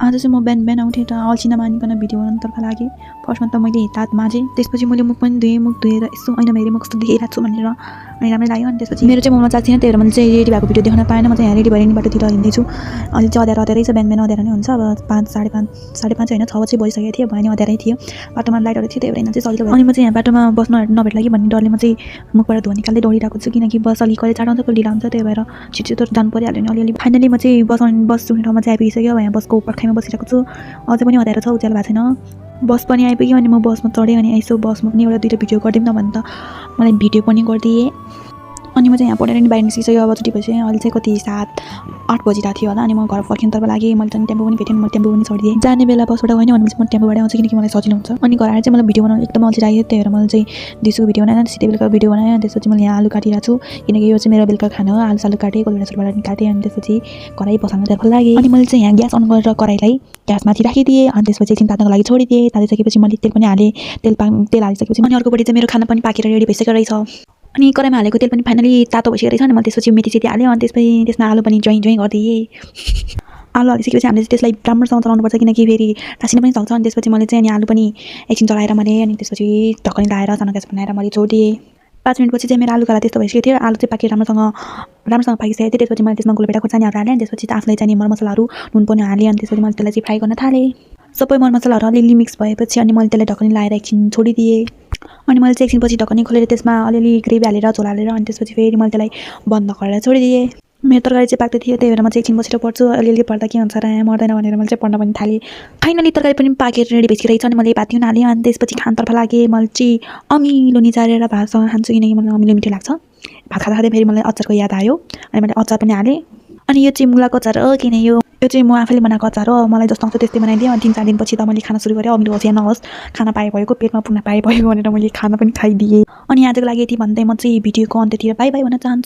आज चाहिँ म बिहान उठेर अल्छी नमानिकन भिडियो बनाउनुतर्फ लागेँ। फर्स्टमा त मैले हात माझेँ, त्यसपछि मैले मुख पनि धोएँ। मुख धोएर यसो ऐनामा हेरेँ म कस्तो देखिरहेको छु भनेर, अनि राम्रै लाग्यो। अनि त्यसपछि मेरो चाहिँ मनमा चाहेको थिएन, त्यही भएर मैले चाहिँ रेडी भएको भिडियो देखाउन पाएन। म चाहिँ यहाँ रेडी भएर नि बाटोतिर हिँड्दैछु। अहिले चाहिँ अँध्यारै छ, बिहान अँध्यारो नै हुन्छ। अब 5 साढे 5 होइन 6 बजी भइसकेको थियो, भए नि अँध्यारै थियो। बाटोमा लाइटहरू थियो, त्यही भएर हिँड्न चाहिँ सजिलो भयो। अनि म चाहिँ यहाँ बाटोमा बस नभेट्ला कि भन्ने डरले म चाहिँ मुखबाट धुवा निकाल्दै दौडिरहेको छु, किनकि बस अलिक कहिले चाँडो आउँछ कहिले ढिलो हुन्छ, त्यही भएर छिटो जानु परिहाल्यो नि अलिअलि। फाइनली म चाहिँ बस उठ्ने ठाउँमा चाहिँ आइपुगिसक्यो। यहाँ बसको पर्खाइमा बसिरहेको छु। अझै पनि अँध्यारो छ, उज्यालो भएको छैन। बस पनि आइपुग्यो। अनि म बसमा चढेँ। अनि यसो बसमा पनि एउटा दुईवटा भिडियो गरिदिउँ न भने त मलाई भिडियो पनि गरिदिएँ। अनि म चाहिँ यहाँ पढेर नि बाहिर निस्किसक्यो। अब छुट्टी भइसक्यो। अहिले चाहिँ कति 7-8 बजिरहेको थियो होला। अनि म घर फर्किनुतर्फ लागेँ। मैले चाहिँ टेम्पो पनि भेटेँ, म टेम्पो पनि छोडिदिएँ। जाने बेला बसबाट गएन भने म टेम्पोबाट आउँछु, किनकि मलाई सजिलो हुन्छ। अनि घर आएर चाहिँ मलाई भिडियो बनाउनु एकदम अल्छी लाग्यो, त्यही भएर मैले चाहिँ दिउँसोको भिडियो बनाएन, सिधै बेलुका भिडियो बनाएँ। अनि त्यसपछि मैले यहाँ आलु काटिरहेको छु, किनकि यो चाहिँ मेरो बेलुका खाना हो। आलु सालु काटेँ, कोही बेला सुरबाट नि काटेँ। अनि त्यसपछि कराही बसाल्नुतर्फ लागेँ। अनि मैले चाहिँ यहाँ ग्यास अन गरेर कराहीलाई ग्यासमाथि राखिदिएँ। अनि त्यसपछि एकछिन तात्नको लागि छोडिदिएँ। तातिसकेपछि मैले तेल पनि हालेँ। तेल हालिसकेपछि अनि अर्कोपट्टि चाहिँ मेरो खाना पनि पाकेर रेडी भइसकेको रहेछ। अनि कराईमा हालेको तेल पनि फाइनली तातो भइसकेको रहेछ। अनि मैले त्यसपछि मेथी हालेँ। अनि त्यसमा आलु पनि ज्वाइँ गरिदिएँ। आलु हालिसकेपछि हामीले त्यसलाई राम्रोसँग चलाउनुपर्छ, किनकि फेरि टाँसिन पनि सक्छ। अनि त्यसपछि मैले चाहिँ अनि आलु पनि एकछिन चलाएर मैले अनि त्यसपछि ढकनी लाएर सानो ग्यास बनाएर मैले छोडिदिएँ। 5 मिनटपछि चाहिँ मेरो आलु काला त्यस्तो भइसकेको थियो। आलु चाहिँ पाकेर राम्रोसँग पाकिसकेको थियो। त्यसपछि मैले त्यसमा गोलभेडा खोर्सानीहरू हालेँ। त्यसपछि आफूलाई चाहिने मरमसलाहरू नुन पनि हालेँ। अनि त्यसपछि मैले त्यसलाई चाहिँ फ्राई गर्न थालेँ। सबै मरमसलाहरू अलिअलि मिक्स भएपछि अनि मैले त्यसलाई ढकनी लाएर एकछिन छोडिदिएँ। अनि मैले चाहिँ एकछिनपछि ढकनी खोलेर त्यसमा अलिअलि ग्रेभी हालेर झोल हालेर अनि त्यसपछि फेरि मैले त्यसलाई बन्द गरेर छोडिदिएँ। मेरो तरकारी चाहिँ पाक्दै थियो, त्यही भएर म चाहिँ एकछिन बसेर पढ्छु। अलिअलि पढ्दा के हुन्छ र मर्दैन भनेर मैले चाहिँ पढ्न पनि थालेँ। फाइनली तरकारी पनि पाकेर रेडी भइसकेको रहेछ। अनि मैले भात पनि हालेँ। अनि त्यसपछि खानतर्फ लागेँ। मैले चाहिँ अमिलो निचारेर भातसँग खान्छु, किनकि मलाई अमिलो मिठो लाग्छ। भात खाँदा फेरि मलाई अचारको याद आयो। अनि मैले अचार पनि हालेँ। अनि यो चाहिँ मुलाको अचार हो, किन यो चाहिँ म आफैले बनाएको अचार हो। मलाई जस्तो आउँछ त्यस्तै बनाइदिएँ। अनि 3-4 दिनपछि त मैले खाना सुरु गरेँ। अमिलो होस् या नहोस्, खाना पाए भएको, पेटमा पुग्न पाए भयो भनेर मैले खाना पनि खाइदिएँ। अनि आजको लागि यति भन्दै म चाहिँ भिडियोको अन्त्यतिर बाई बाई भन्न चाहन्छु।